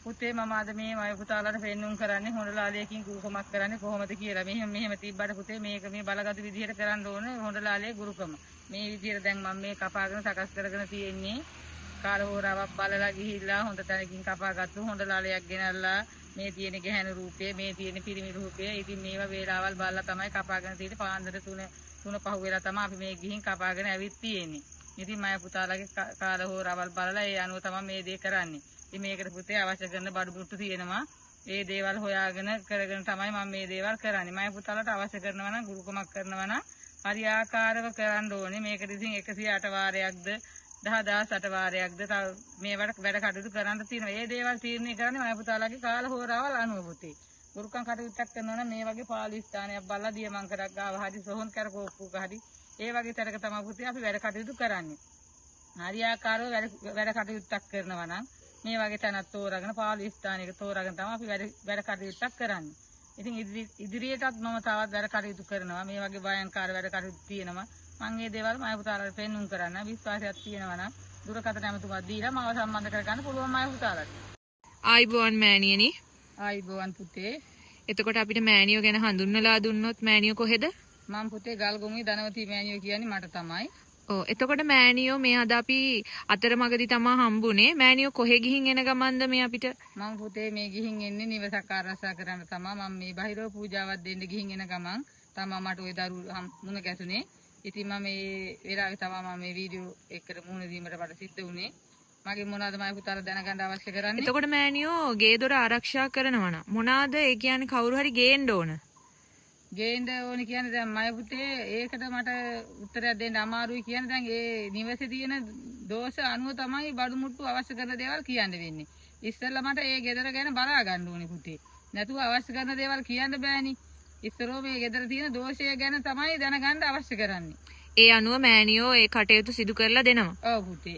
පුතේ මම අද මේ මය පුතාලාට පෙන්නුම් කරන්නේ හොඬලාලයකින් ගුරුකමක් කරන්නේ කොහොමද කියලා. මෙහෙම තිබ්බට පුතේ මේක මේ බලගත් විදිහට කරන්න ඕනේ හොඬලාලයේ ගුරුකම. මේ විදිහට දැන් මම මේ කපාගෙන සකස් කරගෙන තියෙන්නේ. කාලහෝරාවක් බලලා ගිහිල්ලා හොඳ තැනකින් කපාගත්තු හොඬලාලයක් ගෙනල්ලා මේ තියෙන ගැහැණු රූපය, මේ තියෙන පිරිමි රූපය. ඉතින් මේවා වේලාවල් බලලා තමයි කපාගෙන තියෙන්නේ. පාන්දර 3 පහ වෙලා තමයි අපි මේ ගිහින් කපාගෙන ඇවිත් තියෙන්නේ. ඉතින් මය පුතාලාගේ කාලහෝරාවල් බලලා ඒ අනුව තමයි මේ දේ කරන්නේ. ඉතින් මේකට පුතේ අවශ්‍ය කරන බඩු මුට්ටු තියෙනවා. ඒ දේවල් හොයාගෙන කරගෙන තමයි මම මේ දේවල් කරන්නේ. මම පුතාලට අවශ්‍ය කරනවා නම් ගුරුකමක් කරනවා නම් හරියාකාරව කරන්න ඕනේ. මේකට ඉතින් 108 වාරයක්ද 10000 වාරයක්ද තව මේවට වැඩ කටයුතු කරන්න තියෙනවා. මේ දේවල් තීරණය කරන්නේ මම පුතාලගේ කාල හෝරාවල් අනුව පුතේ. ගුරුකම් කටයුත්තක් කරනවා නම් මේ වගේ පාළි ස්ථානයක් බලලා දියමංකරක් ගාව හරි සොහොන් කරකෝප්පුක හරි ඒ වගේ තැනක තමයි පුතේ අපි වැඩ කටයුතු කරන්නේ. හරියාකාරව වැඩ කටයුත්තක් කරනවා නම් මේ වගේ තැනක් තෝරාගෙන පාළි ස්ථානයක තෝරාගෙන තමයි අපි වැඩ කටයුත්තක් කරන්නේ. ඉතින් ඉදිරියටත් මම තවත් වැඩ කටයුතු කරනවා. මේ වගේ භයංකාර වැඩ කටයුතු තියෙනවා. මම මේ දේවල් මම පුතාලට පෙන්නුම් කරන්න විශ්වාසයක් තියෙනවා නම් දුරකථන ඇමතුමක් දීලා මාව සම්බන්ධ කරගන්න පුළුවන් මම පුතාලට. ආයිබෝන් මෑණියනි. ආයිබෝන් පුතේ. එතකොට අපිට මෑණියෝ ගැන හඳුන්වලා දුන්නොත් මෑණියෝ කොහෙද? මම පුතේ ගල්ගොමුයි ධනවති මෑණියෝ කියන්නේ මට තමයි. ඔව් එතකොට මෑණියෝ මේ අද අපි අතරමඟදී තමයි හම්බුනේ. මෑණියෝ කොහෙ ගිහින් එන ගමන්ද මේ අපිට? මම පුතේ මේ ගිහින් එන්නේ නිවසක් ආරක්ෂා කරන්න තමයි. මම මේ බහිරව පූජාවක් දෙන්න ගිහින් එන ගමන් තමයි මට ওই දරුවෝ මුණ ගැසුනේ. ඉතින් මම මේ වෙලාවේ තමයි මම මේ වීඩියෝ එකට මුණ දීමට මට සිද්ධ වුණේ. මගේ මොනවද මම පුතාලා දැනගන්න අවශ්‍ය කරන්නේ? එතකොට මෑණියෝ ගේ දොර ආරක්ෂා කරනවා නම් මොනවාද ඒ කියන්නේ කවුරු හරි ගේන්න ඕන? ගේන්න ඕනි කියන්නේ දැන් මය පුතේ ඒකට මට උත්තරයක් දෙන්න අමාරුයි කියන්නේ දැන් ඒ නිවසේ තියෙන දෝෂ අනුව තමයි බඩු මුට්ටු අවශ්‍ය කරන දේවල් කියන්න වෙන්නේ. ඉස්සෙල්ලා මට ඒ ගෙදර ගැන බලා ගන්න ඕනේ පුතේ. නැතුව අවශ්‍ය කරන දේවල් කියන්න බෑනේ. ඉස්සරෝ මේ ගෙදර තියෙන දෝෂය ගැන තමයි දැනගන්න අවශ්‍ය කරන්නේ. ඒ අනුව මෑණියෝ ඒ කටයුතු සිදු කරලා දෙනවා. ඔව් පුතේ.